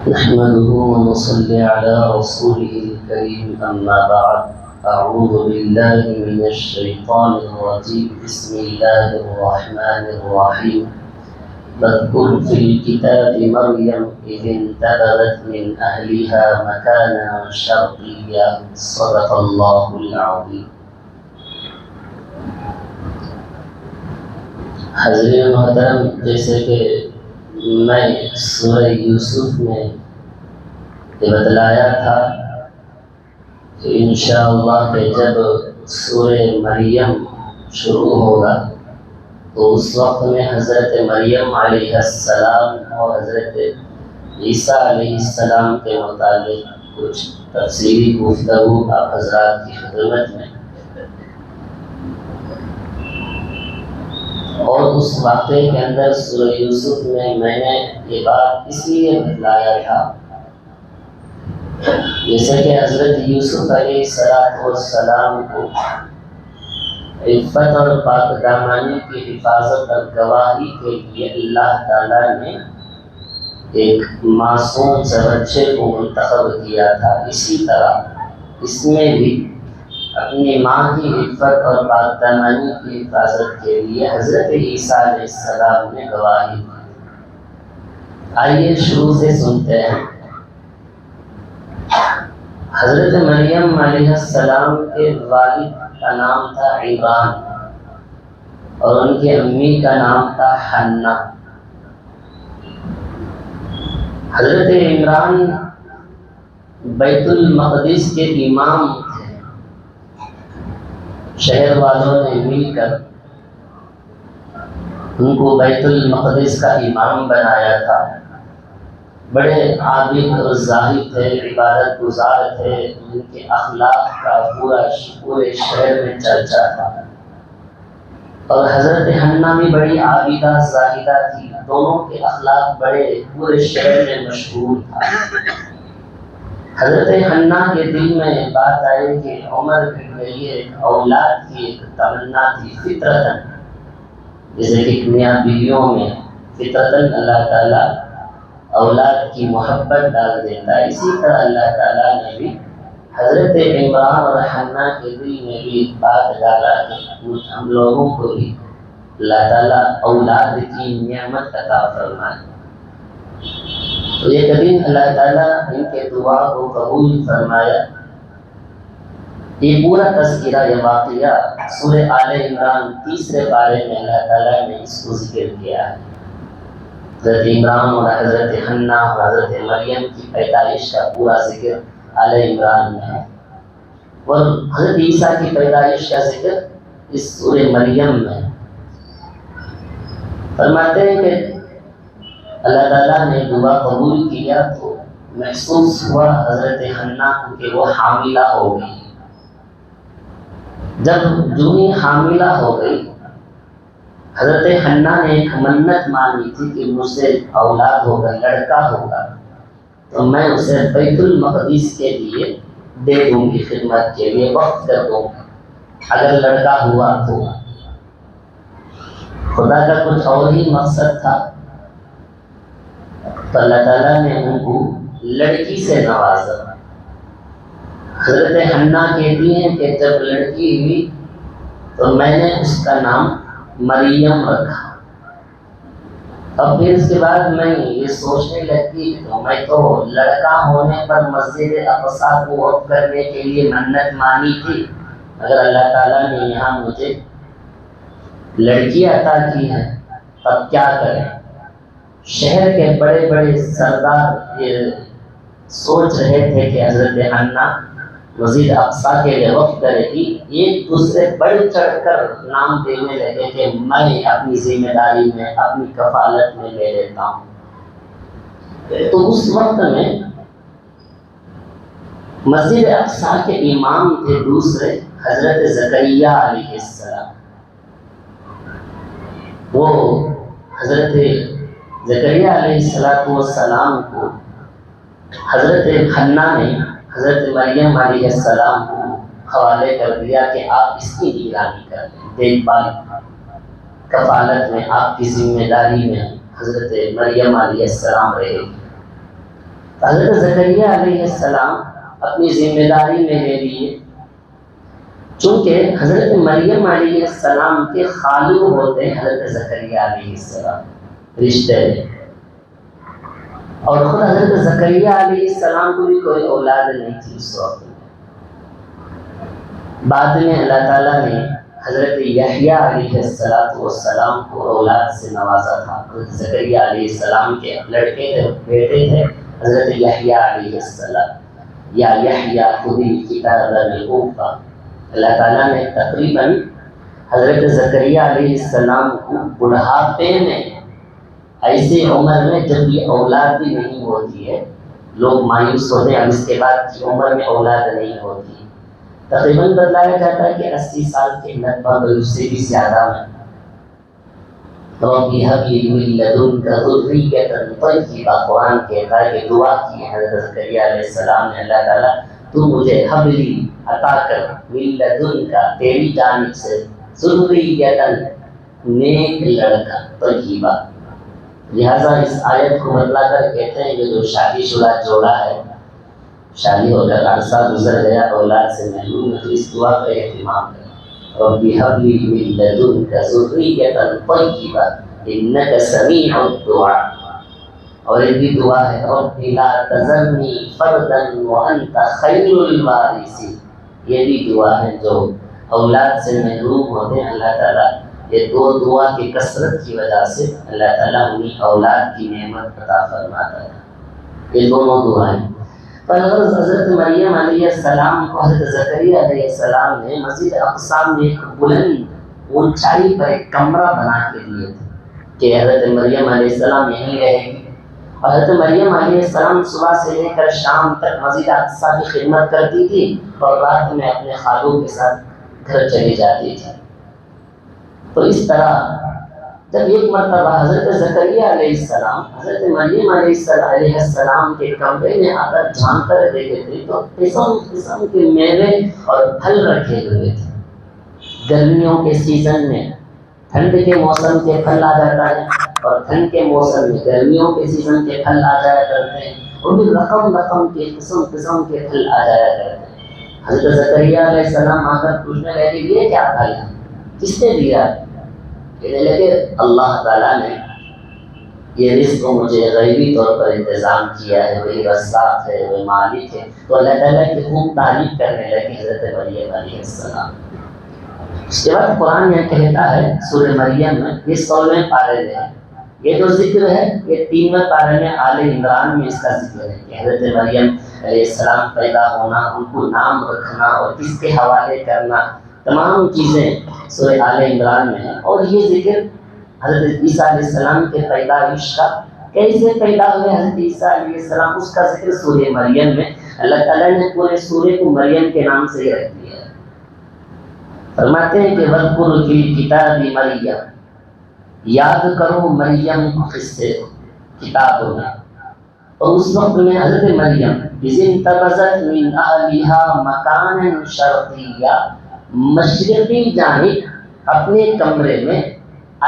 نحمده ونصلي على رسوله الكريم أما بعد أعوذ بالله من الشيطان الرجيم بسم الله الرحمن الرحيم واذكر في الكتاب مريم إذ انتبذت من أهلها مكانا شرقيا صدق الله العظيم. حضرین محترم، جیسے کہ میں سورہ یوسف میں یہ بتلایا تھا کہ انشاءاللہ کہ جب سورہ مریم شروع ہوگا تو اس وقت میں حضرت مریم علیہ السلام اور حضرت عیسیٰ علیہ السلام کے متعلق کچھ تفصیلی گفتگو آپ حضرات کی خدمت میں، اور اس واقعے کے اندر سورہ یوسف میں نے یہ بات اس لیے بتلایا تھا جیسے کہ حضرت یوسف علیہ السلام کو عفت اور پاک دامانی کی حفاظت اور گواہی کے لیے اللہ تعالیٰ نے ایک معصوم سے بچے کو منتخب کیا تھا، اسی طرح اس میں بھی اپنی ماں کی عفت اور پاک دامانی کی حفاظت کے لیے حضرت عیسیٰ علیہ السلام نے گواہی دی۔ آئیے شروع سے سنتے ہیں۔ حضرت مریم علیہ السلام کے والد کا نام تھا عمران اور ان کی امی کا نام تھا حنہ۔ حضرت عمران بیت المقدس کے امام تھے۔ شہر والوں نے مل کر ان کو بیت المقدس کا امام بنایا تھا۔ بڑے عابد اور زاہد تھے، عبادت گزار تھے، ان کے اخلاق کا پورے شہر میں چرچا تھا۔ اور حضرت حنہ بھی بڑی عابدہ زاہدہ تھی، دونوں کے اخلاق بڑے پورے شہر میں مشہور تھا۔ حضرت حنہ کے دل میں بات آئی کہ عمر بن گئی ہے، اولاد کی ایک تمنا تھی فطرتاً، جیسے کہ میاں بیویوں میں فطرتاً اللہ تعالیٰ اولاد کی محبت ڈال دیتا ہے، اسی طرح اللہ تعالیٰ نے بھی حضرت عمران اور حنہ کے دل میں بھی بات ڈالا کہ ہم لوگوں کو بھی اللہ تعالیٰ اولاد کی نعمت عطا فرمائے۔ تو یہ دن اللہ تعالیٰ ان کے دعا کو قبول فرمایا۔ یہ پورا تذکرہ، یہ واقعہ سورہ آل عمران 30 پارے میں اللہ تعالیٰ نے اس کو ذکر کیا ہے۔ حضرت عمران اور حضرت حنہ اور حضرت مریم کی پیدائش کا پورا ذکر آل عمران میں ہے، اور حضرت عیسیٰ کی پیدائش کا ذکر اس سورہ مریم میں ہے۔ فرماتے ہیں کہ اللہ تعالیٰ نے دعا قبول کیا تو محسوس ہوا حضرت حنہ کو کہ وہ حاملہ ہو گئی۔ جب جو ہی حاملہ ہو گئی، حضرت حنہ نے ایک منت مانی تھی کہ مجھ سے اولاد ہوگا، لڑکا ہوگا تو میں اسے بیت المقدس کے لیے دے دوں گی، خدمت کے لیے وقف کر دوں گی اگر لڑکا ہوا تو۔ خدا کا کچھ اور ہی مقصد تھا، تو اللہ تعالیٰ نے ان کو لڑکی سے نوازا۔ حضرت حنہ کہتی ہیں کہ جب لڑکی ہوئی تو میں نے اس کا نام مریم رکھا۔ اب پھر اس کے بعد میں یہ سوچنے لگی تو میں تو لڑکا ہونے پر مسجد اقصیٰ کو وقف کرنے کے لیے منت مانی تھی، اگر اللہ تعالیٰ نے یہاں مجھے لڑکی عطا کی ہے تب کیا کریں۔ شہر کے بڑے بڑے سردار یہ سوچ رہے تھے کہ حضرت حنہ مسجد اقصیٰ کے لیے وقف کرے گی، ایک دوسرے بڑھ چڑھ کر نام دینے لگے کہ میں اپنی ذمہ داری میں، اپنی کفالت میں لے لیتا ہوں۔ تو اس وقت میں مسجد اقصیٰ کے امام تھے دوسرے حضرت زکریا علیہ السلام۔ وہ حضرت زکریا علیہ السلام کو حضرت حنہ نے حضرت مریم علیہ السلام کو حوالے کر دیا کہ آپ اس کی نگرانی کر لیں، دیکھ بھال کفالت میں آپ کی ذمہ داری میں حضرت مریم علیہ السلام رہے گی۔ حضرت زکریا علیہ السلام اپنی ذمہ داری میں لے لیے، چونکہ حضرت مریم علیہ السلام کے خالو ہوتے ہیں حضرت زکریا علیہ السلام رشتے میں، اور خود حضرت زکریا علیہ السلام کو بھی کوئی اولاد نہیں تھی اس وقت میں۔ بعد میں اللہ تعالیٰ نے حضرت یحییٰ علیہ السلام کو اولاد سے نوازا تھا۔ حضرت زکریا علیہ السلام کے لڑکے تھے، بیٹے تھے حضرت یحییٰ علیہ السلام، یا یحییٰ خذ الکتاب بقوة۔ اللہ تعالیٰ نے تقریباً حضرت زکریا علیہ السلام کو بڑھاپے میں، ایسی عمر میں جب یہ اولاد بھی نہیں ہوتی ہے، لوگ مایوس ہوتے ہیں اب اس کے بعد کی عمر میں اولاد نہیں ہوتی، تقریباً بتایا جاتا ہے کہ 80 سال کے لگ بھگ اس سے بھی زیادہ میں رب هب لي من لدنك ذرية طيبة، قرآن کہتا ہے کہ دعا کی ہے حضرت زکریا علیہ السلام نے، اللہ تعالیٰ تو مجھے حبلی عطا کر من لدنك تیری جانب سے ذریۃ نیک لڑکا طیبہ۔ لہٰذا اس آیت کو بتلا کر کہتے ہیں کہ جو شادی شدہ جوڑا ہے، شادی ہو کر عرصہ گزر گیا اولاد سے محروم ہے، تو اس دعا کا اہتمام کریں، رب هب لي من لدنك ذرية طيبة إنك سميع الدعاء۔ اور ایک بھی دعا ہے رب لا تذرني فردا وأنت خير الوارثين، یہ بھی دعا ہے جو اولاد سے محروم ہوتے ہیں، اللہ تعالیٰ یہ دو دعا کی کثرت کی وجہ سے اللہ تعالیٰ انہیں اولاد کی نعمت عطا فرماتا ہے۔ یہ دونوں دعائیں فالغرض حضرت مریم علیہ السلام کو حضرت زکریا علیہ السلام نے مسجد اقصی میں ایک بلند اونچائی پر ایک کمرہ بنا کے دیے تھے کہ حضرت مریم علیہ السلام یہیں رہے گی، اور حضرت مریم علیہ السلام صبح سے لے کر شام تک مسجد اقصی کی خدمت کرتی تھی اور رات میں اپنے خالوں کے ساتھ گھر چلی جاتی تھی۔ تو اس طرح جب ایک مرتبہ حضرت زکریا علیہ السلام حضرت مریم علیہ السلام کے کمرے میں آ کر جھانک کر دیکھے تھے تو قسم قسم کے میوے اور پھل رکھے ہوئے تھے۔ گرمیوں کے سیزن میں ٹھنڈ کے موسم کے پھل آ جاتا ہے، اور ٹھنڈ کے موسم میں گرمیوں کے سیزن کے پھل آ جایا کرتے ہیں، اور بھی رقم رقم کے قسم قسم کے پھل آ جایا کرتے ہیں۔ حضرت زکریا علیہ السلام آ کر پوچھنے لگے کہ یہ کیا پھل ہے، کس نے دیا؟ کہنے لگے اللہ تعالیٰ نے یہ رزق کو مجھے غیبی طور پر انتظام کیا ہے، وہی رزاق ہے، وہی مالک ہے۔ تو اللہ تعالیٰ کی خوب تعریف کرنے لگے حضرت مریم علیہ السلام۔ اس کے بعد قرآن یہ کہتا ہے سورہ مریم میں، یہ 16ویں پارے میں ہے، یہ جو ذکر ہے یہ 3ویں پارے میں آل عمران میں اس کا ذکر ہے کہ حضرت مریم علیہ السلام پیدا ہونا، ان کو نام رکھنا اور کس کے حوالے کرنا، تمام چیزیں سورہ آل عمران میں ہیں۔ اور یہ ذکر حضرت عیسیٰ علیہ السلام کے پیدائش کا، کیسے پیدا ہوئے حضرت عیسیٰ علیہ السلام، اس کا ذکر سورہ مریم میں اللہ تعالیٰ نے پورے سورے کو مریم کے نام سے ہی رکھ دیا ہے۔ فرماتے ہیں کہ وَاذْكُرْ فِي الْكِتَابِ مریم، یاد کرو مریم کو قصے کتاب میں، اور اس وقت میں حضرت مریم اِذِ انتبذت مِنْ أَهْلِهَا مَكَانًا شَرْقِيًّا، مشرقی جانب اپنے کمرے میں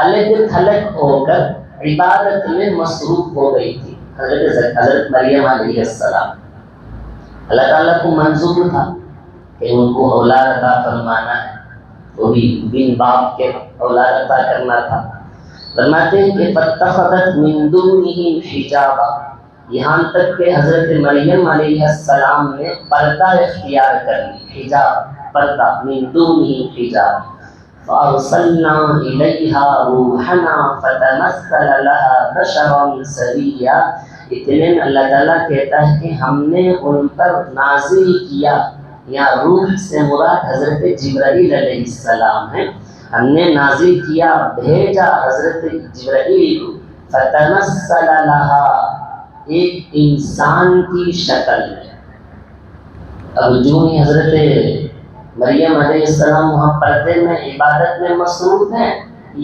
الگ تھلگ ہو کر عبادت میں مصروف ہو گئی تھی حضرت مریم علیہ السلام۔ اللہ تعالیٰ کو منظور تھا کہ ان کو اولاد عطا فرمانا ہے، وہی بن باپ کے اولاد عطا کرنا تھا۔ فرماتے ہیں کہ فاتخذت من دونہم حجابا، یہاں تک کہ حضرت مریم علیہ السلام نے پردہ اختیار کر لی، حجاب پردہ، من دونہم حجاب، فارسلنا الیہا روحنا فتمثل لها بشرا سویا۔ اتنے میں اللہ تعالیٰ کہتا ہے کہ ہم نے ان پر نازل کیا، یا روح سے مراد حضرت جبرائیل علیہ السلام ہے، ہم نے نازل کیا، بھیجا حضرت جبرائیل کو، فتمثل لها، ایک انسان کی شکل میں۔ اب جو ہی حضرت مریم علیہ السلام وہاں پردے میں عبادت میں مصروف ہیں،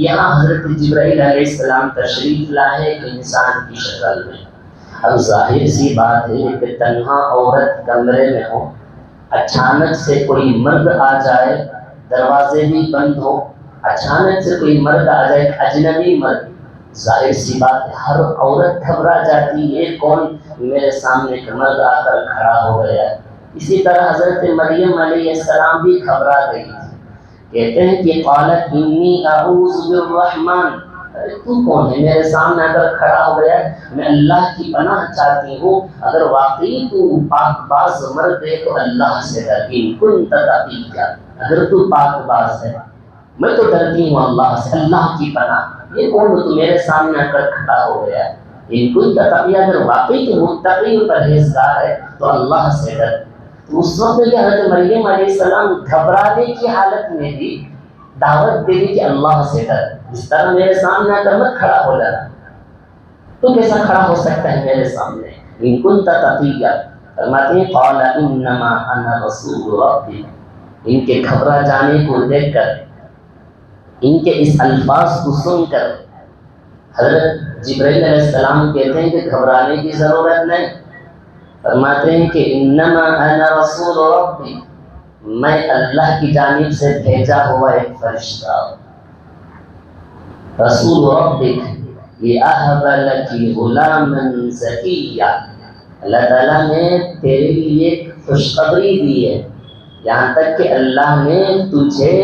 یہاں حضرت جبرائیل علیہ السلام تشریف لائے ایک انسان کی شکل میں۔ اب ظاہر سی بات ہے کہ تنہا عورت کمرے میں ہو، اچانک سے کوئی مرد آ جائے، دروازے بھی بند ہو، اچانک سے کوئی مرد آ جائے، اجنبی مرد، ظاہر سی بات ہے ہر عورت گھبرا جاتی ہے، کون میرے سامنے ایک مرد آ کر کھڑا ہو گیا۔ اسی طرح حضرت مریم علیہ السلام بھی گھبرا گئی تھی۔ کہتے ہیں کہ قالت انی اعوذ بالرحمن، ارے تو کون ہے میرے سامنے آ کر کھڑا ہو گیا؟ میں اللہ کی پناہ چاہتی ہوں، اگر واقعی تو پاک باز مرد ہے تو اللہ سے ڈر، ان کنت تقیا، اگر تو پاک باز ہے میں تو ڈرتی ہوں اللہ سے، اللہ کی پناہ، یہ کون تو میرے سامنے آ کر کھڑا ہو گیا؟ ان کنت تقیا، اگر واقعی تو متقی و پرہیزگار ہے تو اللہ سے ڈر۔ تو اس وقت میں حضرت مریم علیہ السلام گھبرانے کی حالت میں بھی دعوت دے دی کہ اللہ سے ڈر، جس طرح میرے سامنے آ کر مت کھڑا ہو جانا، تو کیسا کھڑا ہو سکتا ہے میرے سامنے؟ ان کنت تقیا، فرماتے ہیں قال انما انا رسول ربی، ان کے گھبرا جانے کو دیکھ کر، ان کے اس الفاظ کو سن کر حضرت جبرائیل علیہ السلام کہتے ہیں کہ گھبرانے کی ضرورت نہیں، فرماتے ہیں کہ انما انا رسول ربی، میں اللہ کی جانب سے بھیجا ہوا ایک فرشتہ ہوں، رسول ربک لأہب لکی غلاما زکیا، اللہ تعالیٰ نے تیرے لیے ایک خوشخبری دی ہے، یہاں تک کہ اللہ نے تجھے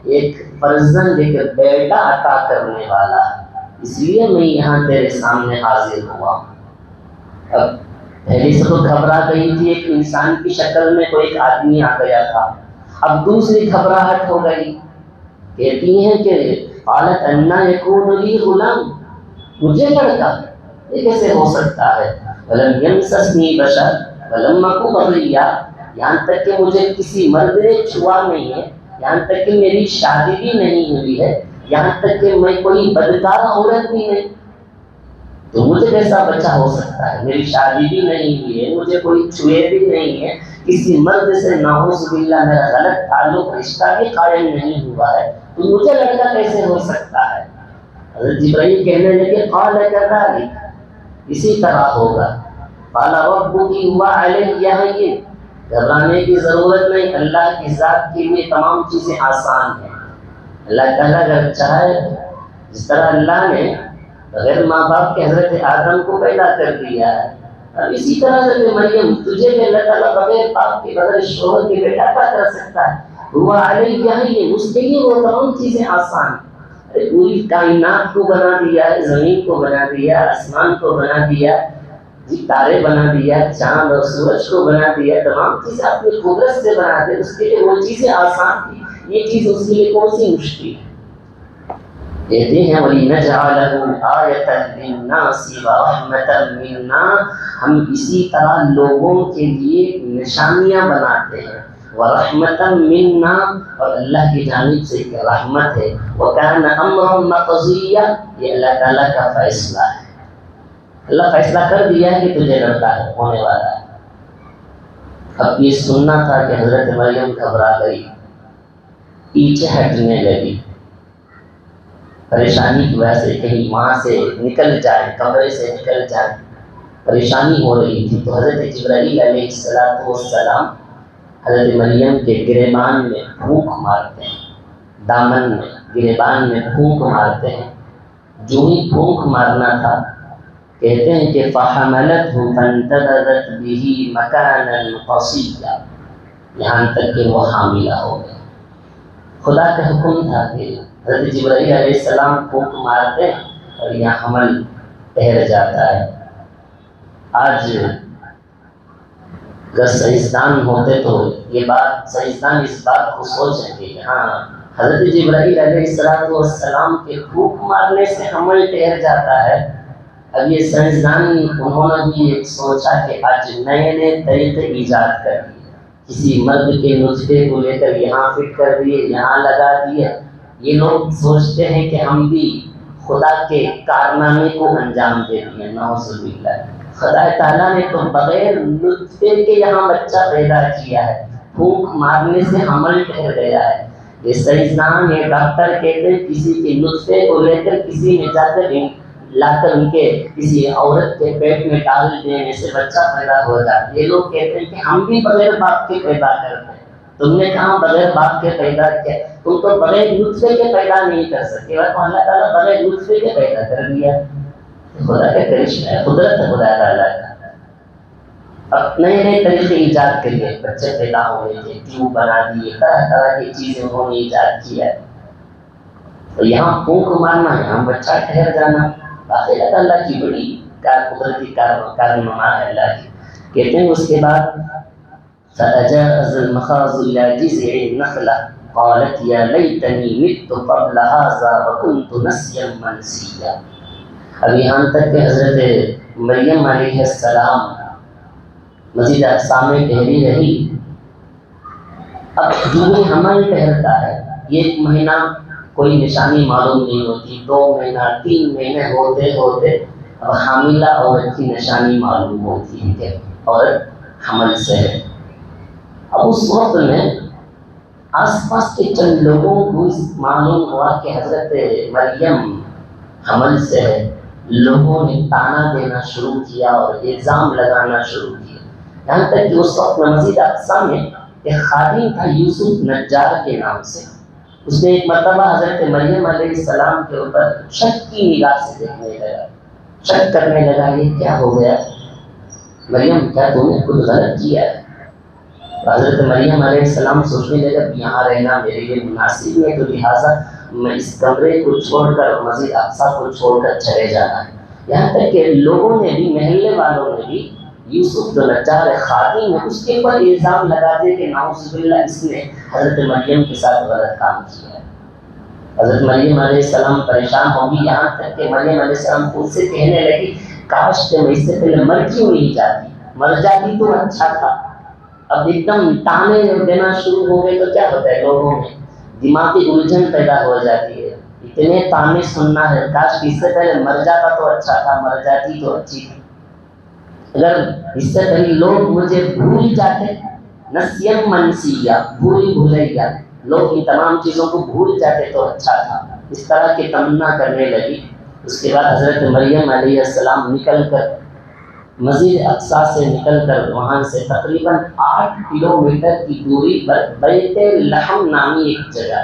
ایک فرزند، ایک بیٹا عطا کرنے والا ہے، اس لیے میں یہاں تیرے سامنے حاضر ہوا۔ اب پہلے سے تو گھبرا گئی تھی، ایک انسان کی شکل میں کوئی ایک آدمی آ گیا تھا، اب دوسری گھبراہٹ ہو گئی، کہتی ہیں کہ قالت انا یکون لی غلام، مجھے لڑکا یہ کیسے ہو سکتا ہے؟ ولم یمسسنی بشر ولم اک بغیا، یہاں تک کہ مجھے کسی مرد نے چھوا نہیں ہے، یہاں تک کہ میری شادی بھی نہیں ہوئی ہے، یہاں تک کہ میں کوئی بدکار عورت بھی نہیں، تو مجھے کیسا بچہ ہو سکتا ہے؟ میری شادی بھی نہیں ہوئی ہے، مجھے کوئی چھوئے بھی نہیں ہے، کسی مرد سے نعوذ باللہ میرا غلط تعلق رشتہ بھی قائم نہیں ہوا ہے، تو مجھے لڑکا کیسے ہو سکتا ہے؟ حضرت جبرائیل کہنے لگے قال کذلک، اسی طرح ہوگا، قال ربک وعلی ہین، گھبرانے کی ضرورت نہیں، اللہ کی ذات کے لیے تمام چیزیں آسان ہیں، اللہ تعالیٰ اگر چاہے، جس طرح اللہ نے بغیر ماں باپ کے حضرت آدم کو پیدا کر دیا ہے، اب اسی طرح حضرت مریم تجھے بھی اللہ تعالیٰ بغیر باپ کے بغیر شوہر کے بیٹا عطا کر سکتا ہے، ہوا علیہ ہین، اس کے لیے وہ تمام چیزیں آسان ہیں، پوری کائنات کو بنا دیا ہے، زمین کو بنا دیا، آسمان کو بنا دیا، تارے بنا دیا، چاند اور سورج کو بنا دیا، تمام چیزیں اپنی قدرت سے بنا دے، اس کے لیے وہ چیزیں آسان تھی، یہ چیز اس کے لیے کون سی مشکل ہے؟ کہتے ہیں وَلِنَجْعَلَهُ آیَةً لِلنَّاسِ وَرَحْمَةً مِنَّا، ہم اسی طرح لوگوں کے لیے نشانیاں بناتے ہیں، وَرَحْمَةً مِنَّا، اور اللہ کی جانب سے ایک رحمت ہے، وَكَانَ أَمْرًا مَقْضِيًّا، یہ اللہ تعالیٰ کا فیصلہ ہے، اللہ فیصلہ کر دیا ہے کہ تجھے لڑکا ہونے والا ہے۔ اب یہ سننا تھا کہ حضرت مریم گھبرا گئی، پیچھے ہٹنے لگی، پریشانی کی وجہ سے کہیں وہاں سے نکل جائے، کمرے سے نکل جائے، پریشانی ہو رہی تھی، تو حضرت جبرائیل علیہ السلام حضرت مریم کے گریبان میں پھونک مارتے ہیں، دامن میں گریبان میں پھونک مارتے ہیں، جو ہی پھونک مارنا تھا کہتے ہیں کہ فَحَمَلَتْهُ فَانْتَبَذَتْ بِهِ مَكَانًا قَصِيًّا، یہاں تک کہ وہ حاملہ ہو گئے۔ خدا کا حکم تھا کہ حضرت جبرائیل علیہ السلام پھونک مارتے ہیں اور یہ حمل ٹھہر جاتا ہے۔ آج اگر سائنسدان ہوتے تو یہ بات، سائنسدان اس بات کو سوچیں کہ ہاں حضرت جبرائیل علیہ السلام کے پھونک مارنے سے حمل ٹھہر جاتا ہے۔ اب یہ سائنسدان انہوں نے بھی ایک سوچا کہ آج نئے نئے طریقے ایجاد کر دیے، کسی مرد کے نطفے کو لے کر یہاں فٹ کر دیے، یہاں لگا دیے، یہ لوگ سوچتے ہیں کہ ہم بھی خدا کے کارنامے کو انجام دے دیے، نعوذ باللہ۔ خدا تعالیٰ نے تو بغیر نطفے کے یہاں بچہ پیدا کیا ہے، پھونک مارنے سے حمل ٹھہر گیا ہے۔ یہ سائنسدان، یہ ڈاکٹر کہتے ہیں کسی کے نطفے کو لے کر کسی میں جا کر لا کر ان کے کسی عورت کے پیٹ میں ڈال دینے سے بچہ پیدا ہو جاتا ہے۔ یہ لوگ کہتے ہیں کہ ہم بھی بغیر باپ کے پیدا کرتے ہیں، تم نے کہاں بغیر باپ کے پیدا کیا؟ تم تو بغیر نطفے کے پیدا نہیں کر سکتے، تو اللہ تعالیٰ بغیر نطفے کے پیدا کر دیا۔ خدا کا کرشمہ ہے، قدرت ہے خدا تعالیٰ کا۔ اب نئے نئے طریقے ایجاد کریے، بچے پیدا ہوئے تھے، ٹیوب بنا دیے، طرح طرح کی چیزیں انہوں نے ایجاد کیا ہے۔ تو یہاں پھونک مارنا، یہاں بچہ ٹھہر جانا، باقی اللہ کی بڑی قدرتی کارنما ہے اللہ کی۔ کہتے ہیں اس کے بعد فَأَجَاءَ الْمَخَاضُ إِلَى جِذْعِ النَّخْلَةِ قَالَتْ يَا لَيْتَنِي مِتُّ قَبْلَ هَٰذَا وَكُنتُ نَسْيًا مَنسِيًّا۔ اب یہاں تک کہ حضرت مریم علیہ السلام مزید اقسام میں ٹھہری رہی۔ اب جو حمل ٹھہرتا ہے، ایک مہینہ کوئی نشانی معلوم نہیں ہوتی، 2 مہینہ 3 مہینے ہوتے ہوتے اب حاملہ عورت کی نشانی معلوم ہوتی ہے کہ عورت حمل سے ہے۔ اب اس وقت میں آس پاس کے چند لوگوں کو معلوم ہوا کہ حضرت مریم حمل سے ہے۔ لوگوں نے تانا دینا شروع کیا اور الزام لگانا شروع کیا، یہاں تک کہ اس وقت میں مزید اقسام میں ایک خادم تھا یوسف نجار کے نام سے، اس نے ایک مرتبہ حضرت مریم علیہ السلام کے اوپر شک کی نگاہ سے دیکھنے لگا، شک کرنے لگا یہ کیا ہو گیا، مریم کیا تم نے کچھ غلط کیا ہے؟ حضرت مریم علیہ السلام سوچنے لگا یہاں رہنا میرے لیے مناسب نہیں ہے، تو لہٰذا میں اس کمرے کو چھوڑ کر مسجد اقصیٰ کو چھوڑ کر چلے جانا ہے۔ یہاں تک کہ لوگوں نے بھی، محلے والوں نے بھی یوسف جو نجار خادم ہے اس کے اوپر الزام لگا دے کہ نعوذ باللہ اس نے حضرت مریم کے ساتھ غلط کام کیا ہے۔ حضرت مریم علیہ السلام پریشان ہوگی، یہاں تک کہ مریم علیہ السلام خود سے کہنے لگی کاش کہ میں اس سے پہلے مر کیوں نہیں جاتی، مر جاتی تو اچھا تھا۔ اب ایک دم تانے دینا شروع ہو گئے تو کیا ہوتا ہے، لوگوں میں دماغی الجھن پیدا ہو جاتی ہے، اتنے تانے سننا ہے، کاش کہ اس سے پہلے مر جاتا تو اچھا تھا، مر جاتی تو اچھی تھی، اگر اس سے پہلے لوگ مجھے بھول جاتے، نسیم منسیہ، بھولیا، لوگ ان تمام چیزوں کو بھول جاتے تو اچھا تھا، اس طرح کی تمنا کرنے لگی۔ اس کے بعد حضرت مریم علیہ السلام نکل کر مسجد اقصیٰ سے نکل کر وہاں سے تقریباً 8 کلومیٹر کی دوری پر بیت لحم نامی ایک جگہ،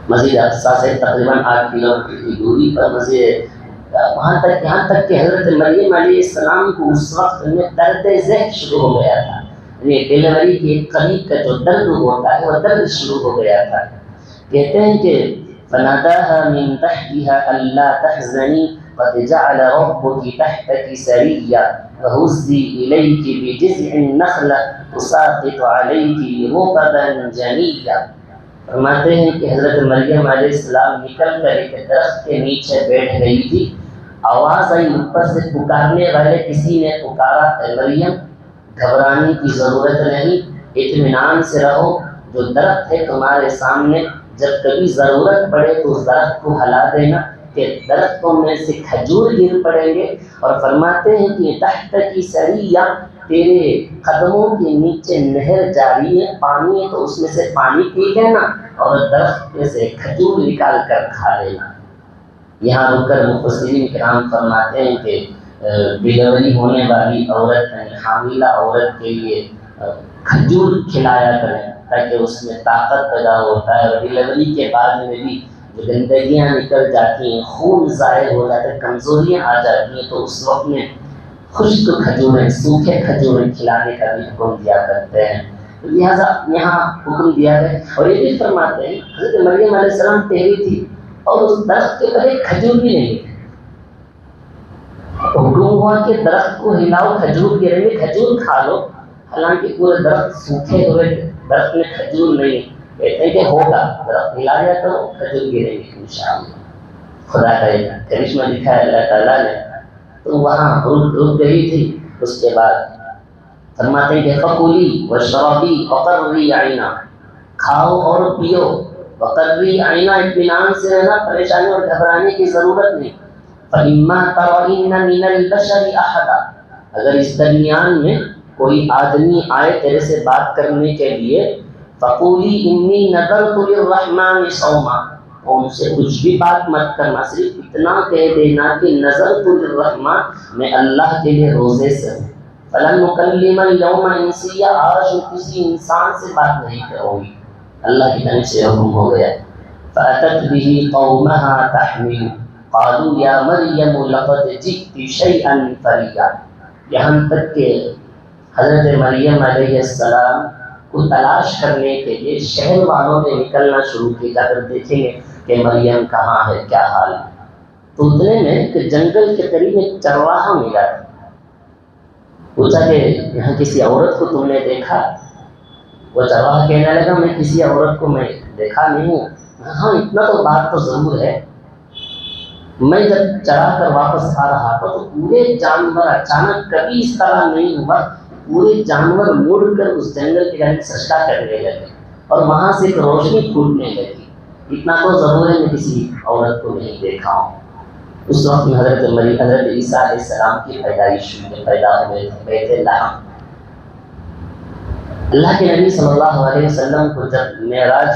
مسجد اقصیٰ سے تقریباً 8 کلومیٹر کی دوری پر مسجد، یہاں تک کہ حضرت مریم علیہ السلام کو اس وقت میں درد ذہن شروع ہو گیا تھا، یعنی ڈیلیوری کے قریب کا جو درد ہوتا ہے وہ درد شروع ہو گیا تھا۔ کہتے ہیں کہ فناداها من تحتها الا تحزني قد جعل ربك تحتك سريا وهزي اليك بجذع النخله تساقط عليك رطبا جنيا۔ فرماتے ہیں کہ حضرت مریم علیہ السلام نکل کر ایک درخت کے نیچے بیٹھ گئی تھی، آواز آئی اوپر سے، پکارنے والے کسی نے پکارا اے مریم گھبرانے کی ضرورت نہیں، اطمینان سے رہو، جو درخت ہے تمہارے سامنے، جب کبھی ضرورت پڑے تو اس درخت کو ہلا دینا کہ درختوں میں سے کھجور گر پڑیں گے، اور فرماتے ہیں کہ تحت کی سریا، تیرے قدموں کے نیچے نہر جاری ہے، پانی ہے تو اس میں سے پانی پی لینا اور درخت میں سے کھجور نکال کر کھا لینا۔ یہاں رک کر مفسرین کرام فرماتے ہیں کہ ڈیلیوری ہونے والی عورت یعنی حاملہ عورت کے لیے کھجور کھلایا کریں تاکہ اس میں طاقت پیدا ہوتا ہے، اور ڈیلیوری کے بعد میں بھی جو گندگیاں نکل جاتی ہیں، خون ضائع ہو جاتا ہے، کمزوریاں آ جاتی ہیں، تو اس وقت میں خشک کھجوریں، سوکھے کھجوریں کھلانے کا بھی حکم دیا کرتے ہیں، لہٰذا یہاں حکم دیا ہے۔ اور یہ بھی فرماتے ہیں حضرت مریم علیہ السلام ٹھہری تھی اور اس درخت کے اوپر ایک کھجور بھی نہیں ہے، حکم ہوا کہ درخت کو ہلاؤ، کھجور گریں گے، کھجور کھا لو، حالانکہ پورے درخت سوکھے ہوئے تھے، درخت میں کھجور نہیں، کہتے ہیں کہ ہوگا، درخت ہلا دیا تو کھجور گریں گے انشاءاللہ، خدا کا کرشمہ دکھا ہے اللہ تعالیٰ نے۔ تو وہاں رک گئی تھی۔ اس کے بعد فرماتے ہیں کہ فَقُلِي وَاشْرَبِي وَقَرِّي عَيْنًا، کھاؤ اور پیو، وَقَرِّي عَيْنًا، اطمینان سے رہنا، پریشانی اور گھبرانے کی ضرورت نہیں، فَإِمَّا تَرَئِنَّ مِنَ الْبَشَرِ أَحَدًا، اگر اس درمیان میں کوئی آدمی آئے تیرے سے بات کرنے کے لیے، فَقُولِي إِنِّي نَذَرْتُ لِلرَّحْمَنِ صَوْمًا، اور ان سے کچھ بھی بات مت کرنا، صرف اتنا کہہ دینا کہ نظرت للرحمن، میں اللہ کے لیے روزے سے ہوں، فَلَن نُكَلِّمَ الْيَوْمَ إِنسِيًّا، آج کسی انسان سے بات نہیں کروں گی۔ اللہ کی طرف سے حکم ہو گیا فَأَتَتْ بِهِ قَوْمَهَا تَحْمِلُ قَالُوا يَا مَرْيَمُ لَقَدْ جِئْتِ شَيْئًا فَرِيًّا۔ یہاں تک کہ حضرت مریم علیہ السلام کو تلاش کرنے کے لیے شہر والوں نے نکلنا شروع کیا، اگر دیکھیں گے کہ مریم کہاں ہے، کیا حال ہے۔ تو اتنے میں کہ جنگل کے قریب ایک چرواہا ملا تھا، پوچھا کہ یہاں کسی عورت کو تم نے دیکھا؟ وہ چرواہا کہنے لگا میں کسی عورت کو میں دیکھا نہیں ہوں، ہاں اتنا تو بات تو ضرور ہے، میں جب چرا کر واپس آ رہا تھا تو پورے جانور اچانک کبھی اس طرح نہیں ہوا، پورے جانور مڑ کر اس جنگل کے جانب سجدہ کرنے لگے اور وہاں سے ایک روشنی پھوٹنے لگی، اتنا تو ضرور ہے میں کسی عورت کو نہیں دیکھا ہوں۔ اس وقت میں حضرت عیسیٰ علیہ السلام کی پیدائش ہوئی، پیدا ہوئے تھے بیت لحم۔ اللہ کے نبی صلی اللہ علیہ وسلم کو جب معراج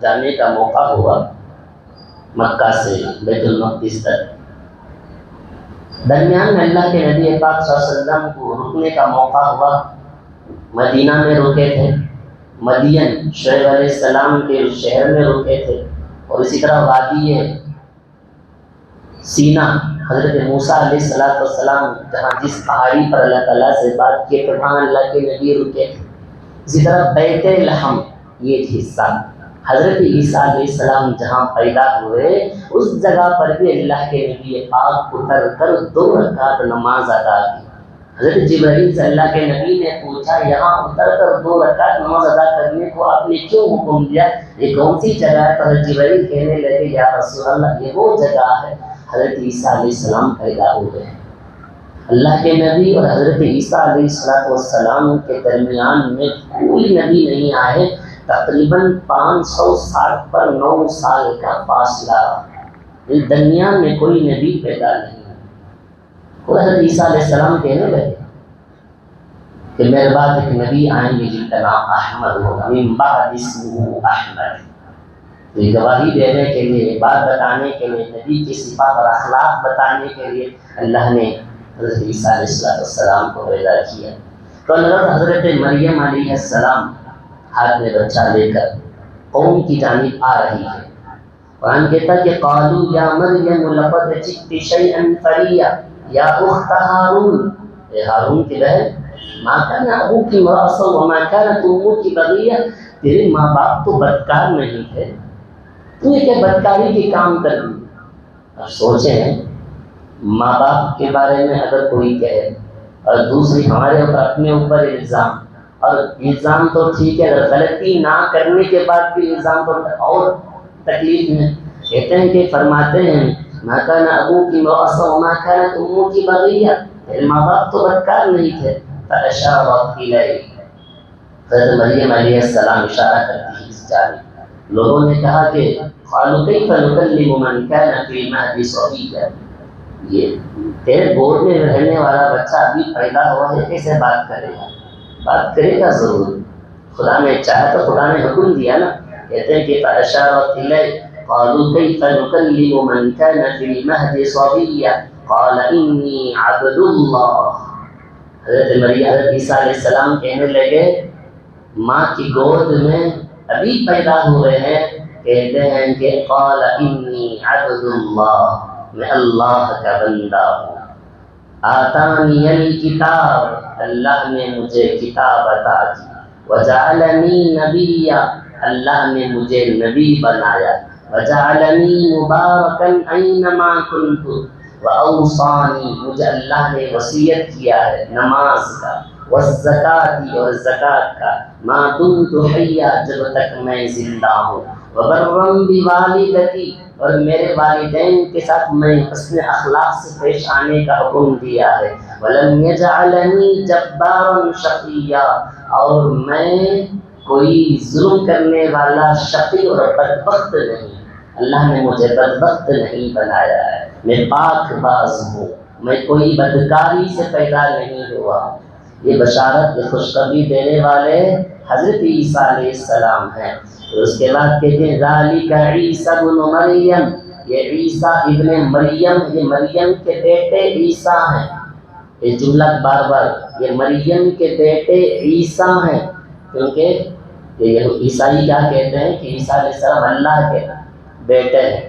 جانے کا موقع ہوا مکہ سے بیت المقدس تک، درمیان میں اللہ کے نبی پاک صلی اللہ علیہ وسلم کو رکنے کا موقع ہوا، مدینہ میں رکے تھے، مدین شعیب علیہ السلام کے شہر میں رکے تھے، اور اسی طرح وادی سینا حضرت موسیٰ علیہ السلام جہاں جس پہاڑی پر اللہ تعالیٰ سے بات کی تو وہاں اللہ کے نبی رکے تھے۔ اسی طرح بیت لحم یہ حصہ حضرت عیسیٰ علیہ السلام جہاں پیدا ہوئے اس جگہ پر بھی اللہ کے نبی پاک اتر کر 2 رکعت نماز ادا کی۔ حضرت جبرائیل سے اللہ کے نبی نے پوچھا یہاں اتر کر 2 رکعت نماز ادا کرنے کو آپ نے کیوں حکم دیا، یہ کون سی جگہ ہے؟ تو حضرت جبرائیل کہنے لگے یا رسول اللہ یہ وہ جگہ ہے حضرت عیسیٰ علیہ السلام پیدا ہوئے ہیں۔ اللہ کے نبی اور حضرت عیسیٰ علیہ السلام کے درمیان میں کوئی نبی نہیں آئے، تقریباً 560 پر 9 سال کا فاصلہ، اس درمیان میں کوئی نبی پیدا نہیں۔ اور حضرت عیسیٰ علیہ السلام کہنے لگے کہ میرے بعد ایک نبی آئیں گے جن کا نام احمد ہوگا، من بعد اسمہ احمد۔ یہ گواہی دینے کے لیے، بات بتانے کے لیے، نبی کی صفات اور اخلاق بتانے کے لیے اللہ نے حضرت عیسیٰ علیہ السلام کو پیدا کیا۔ تو حضرت مریم علیہ السلام ہاتھ میں بچہ لے کر قوم کی جانب آ رہی ہے۔ قرآن کہتا کہ قالوا یا مریم لقد جئت شیئا فریا یا اخت ہارون، اے ہارون کی بہن، ما کان ابوک امرأ سوء وما کانت امک بغیہ، تیرے ماں باپ تو بدکار نہیں تھے، تو یہ کہ بدکاری کی کام کر دی۔ اب سوچیں ماں باپ کے بارے میں اگر کوئی کہے اور دوسری ہمارے اوپر اپنے اوپر الزام، اور الزام تو ٹھیک ہے، اگر غلطی نہ کرنے کے بعد بھی الزام تو اور تکلیف میں، کہتے ہیں کہ فرماتے ہیں ما کان ابوک امرأ سوء وما کانت امک بغیہ، تیرے ماں باپ تو بدکار نہیں تھے۔ فاشارت الیہ، حضرت مریم علیہ السلام اشارہ کرتی ہے اس جانب۔ لوگوں نے کہا کہ قالوا کیف نکلم من کان فی المہد صبیا، یہ تیرے گود میں رہنے والا بچہ ابھی پیدا ہوا ہے، کیسے بات کرے گا؟ بات کرے گا ضرور، خدا نے چاہا تو خدا نے حکم دیا نا۔ کہتے ہیں کہ فاشارت الیہ قالوا کیف نکلم من کان فی المہد صبیا قال انی عبد اللہ۔ حضرت عیسیٰ علیہ السلام کہنے لگے ماں کی گود میں ابھی پیدا ہوئے ہیں، کہتے ہیں کہ قال انی عبد اللہ، میں اللہ کا بندہ ہوں، آتانی الکتاب، اللہ نے مجھے کتاب عطا کی، وجعلنی نبیا، اللہ نے مجھے نبی بنایا، وجعلنی مبارکا اینما کنت، واوصانی، مجھے اللہ نے وصیت کیا ہے نماز کا، والزکاة، اور زکوٰۃ کا، ما دمت حیا، جب تک میں زندہ ہوں، وبرا بوالدتی، اور میرے والدین کے ساتھ میں حسن اخلاق سے پیش آنے کا حکم دیا ہے، ولم یجعلنی جبارا شقیا، اور میں کوئی ظلم کرنے والا شقی اور بدبخت نہیں، اللہ نے مجھے بدبخت نہیں بنایا ہے، میں پاک باز ہوں، میں کوئی بدکاری سے پیدا نہیں ہوا۔ یہ بشارت خوشخبری دینے والے حضرت عیسیٰ علیہ السلام ہیں۔ اس کے بعد کہتے ہیں ذالک عیسیٰ ابن مریم، یہ عیسیٰ ابن مریم، یہ مریم کے بیٹے عیسیٰ ہیں۔ یہ جملہ بار بار، یہ مریم کے بیٹے عیسیٰ ہیں، کیونکہ کہ عیسائی کیا کہتے ہیں کہ عیسیٰ علیہ السلام اللہ کے بیٹے ہیں.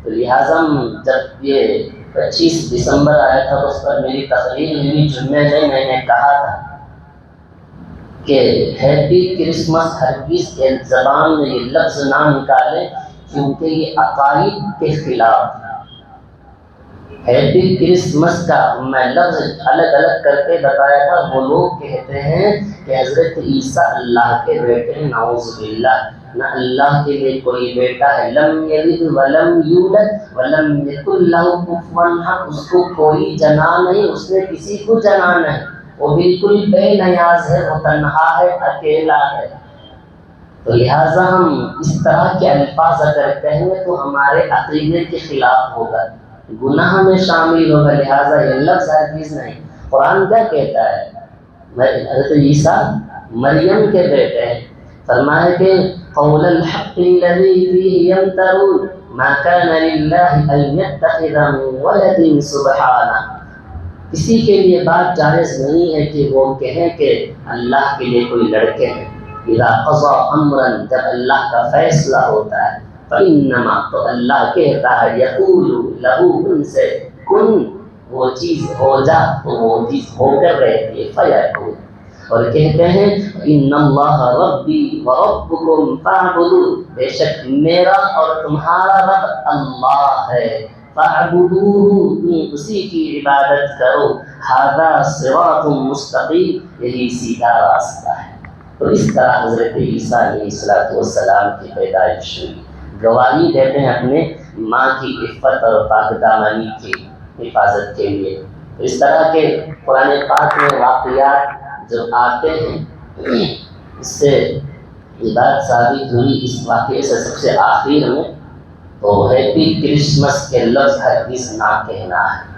تو لہٰذا جب یہ 25 دسمبر آیا تھا اس پر میری تقریر ہوئی جمعے میں نے کہا تھا کہ ہیپی کرسمس ہرگز کے زبان میں یہ لفظ نہ نکالیں کیونکہ یہ عقائد کے خلاف. ہیپی کرسمس کا میں لفظ الگ الگ کر کے بتایا تھا. وہ لوگ کہتے ہیں کہ حضرت عیسیٰ اللہ کے بیٹے ہیں. نعوذ باللہ، نہ اللہ کے لیے کوئی بیٹا ہے. لم یلد ولم یولد ولم یکن لہ کفوا احد. اس کو کوئی جنا نہیں، اس نے کسی کو جنا نہیں. وہ بالکل بے نیاز ہے، وہ تنہا ہے، اکیلا ہے. تو لہٰذا ہم اس طرح کے الفاظ اگر کہیں گے تو ہمارے عقیدے کے خلاف ہوگا، گناہ میں شامل ہوگا. لہٰذا یہ لفظ ہرگز نہیں. قرآن کیا کہتا ہے؟ حضرت عیسیٰ مریم کے بیٹے ہیں. فرمایا کہ قول الحق الذی فیہ یمترون ما کان للہ ان یتخذ من ولد سبحانہ. کسی کے لیے بات جائز نہیں ہے کہ وہ کہیں کہ اللہ کے لیے کوئی لڑکے ہیں. اذا قضى امرا، جب اللہ کا فیصلہ ہوتا ہے، فانما، تو اللہ کہتا ہے، یقول لہو، ان سے، کن، وہ چیز ہو جا، تو وہ چیز ہو کر رہتی ہے، فیکون. اور کہتے ہیں ان اللہ ربی وربکم فاعبدوا، بے شک میرا اور تمہارا رب اللہ ہے. فاعبدوہ، تم اسی کی عبادت کرو. ھذا صراط مستقیم، یہی سیدھا راستہ ہے. تو اس طرح حضرت عیسیٰ علیہ السلام کی پیدائش ہوئی. گواہی دیتے ہیں اپنے ماں کی عفت اور پاک دامنی کی حفاظت کے لیے. اس طرح کے قرآن پاک میں واقعات جو آتے ہیں، اس سے یہ بات ثابت ہوئی. اس واقعے سے سب سے آخر میں تو ہیپی کرسمس کے لفظ ہرگز نہ کہنا ہے.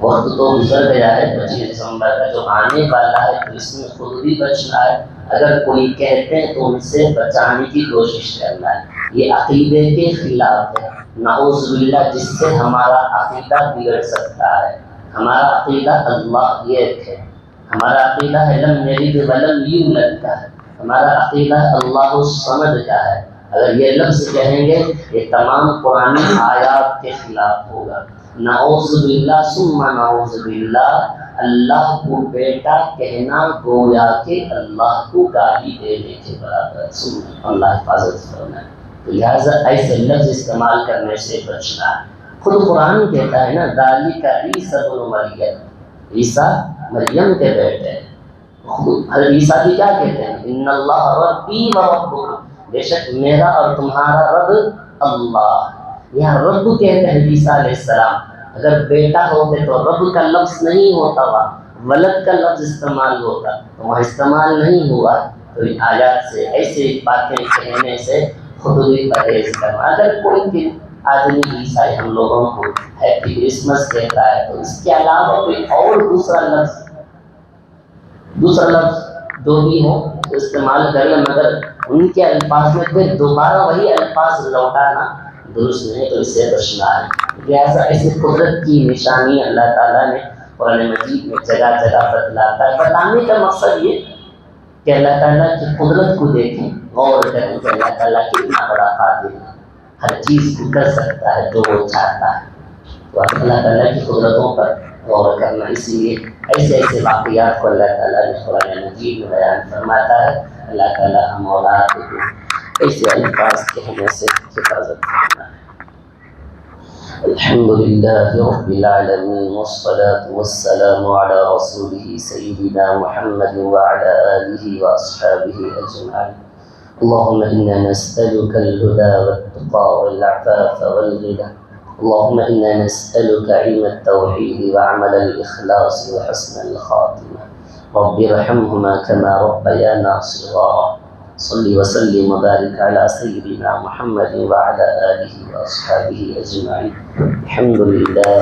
وقت تو گزر گیا ہے 25 دسمبر کا، جو آنے والا ہے کرسمس خود بھی بچنا ہے. اگر کوئی کہتے ہیں تو ان سے بچانے کی کوشش کرنا ہے. یہ عقیدے کے خلاف ہے، نعوذ باللہ، جس سے ہمارا عقیدہ بگڑ سکتا ہے. ہمارا عقیدہ اللہ ایک ہے. ہمارا عقیدہ ہے لم یلد ولم یولد کا ہے. ہمارا عقیدہ اللہ الصمد کا ہے. اگر یہ لفظ کہیں گے یہ تمام قرآن آیات کے خلاف ہوگا. نعوذ باللہ ثم نعوذ باللہ. اللہ کو بیٹا کہنا گویا کہ اللہ کو گالی دینے کے برابر. اللہ حفاظت فرمائے. لہٰذا ایسے لفظ استعمال کرنے سے بچنا ہے. خود قرآن کہتا ہے نا، ذالک عیسی ابن مریم، عیسیٰ مریم کے بیٹے ہیں. حضرت عیسیٰ بھی کیا کہتے ہیں؟ ان اللہ ربی و ربکم، بے شک میرا اور تمہارا رب اللہ. یہاں رب کہتے ہیں عیسیٰ علیہ السلام. اگر بیٹا ہوتے تو رب کا لفظ نہیں ہوتا، وہاں ولد کا لفظ استعمال ہوتا، تو وہاں استعمال نہیں ہوا. تو ان آیات سے ایسے باتیں کہنے سے خود بھی پرہیز کرنا. اگر کوئی آدمی عیسائی ہم لوگوں کو ہیپی کرسمس کہتا ہے تو اس کے علاوہ کوئی اور دوسرا لفظ جو بھی ہو تو استعمال کر لیں، مگر ان کے الفاظ میں پھر دوبارہ وہی الفاظ لوٹانا درست نہیں. تو اس سے بچنا ہے. لہٰذا ایسی قدرت کی نشانی اللہ تعالیٰ نے قرآن مجید میں جگہ جگہ بتلاتا ہے. بتانے کا مقصد یہ کہ اللہ تعالیٰ کی قدرت کو دیکھیں، غور کریں کہ اللہ تعالیٰ کتنا بڑا قادر ہے، ہر چیز کو کر سکتا ہے جو وہ چاہتا ہے. تو اللہ تعالیٰ کی قدرتوں پر غور کرنا. اسی لیے ایسے ایسے واقعات کو اللہ تعالیٰ نے قرآن مجید میں بیان فرماتا ہے. اللہ تعالیٰ ہم اولاد کو ایسے الفاظ کہنے سے حفاظت کرنا ہے. الحمد لله رب العالمين والصلاة والسلام على رسوله سيدنا محمد وعلى آله وأصحابه أجمعين. اللهم إنا نسألك الهدى والتقى والعفاف والغنى. اللهم إنا نسألك علم التوحيد وعمل الإخلاص وحسن الخاتمة. رب ارحمهما كما ربيانا صغارا. صل وسلم وبارك على سيدنا محمد وعلى آله وأصحابه أجمعين. الحمد لله.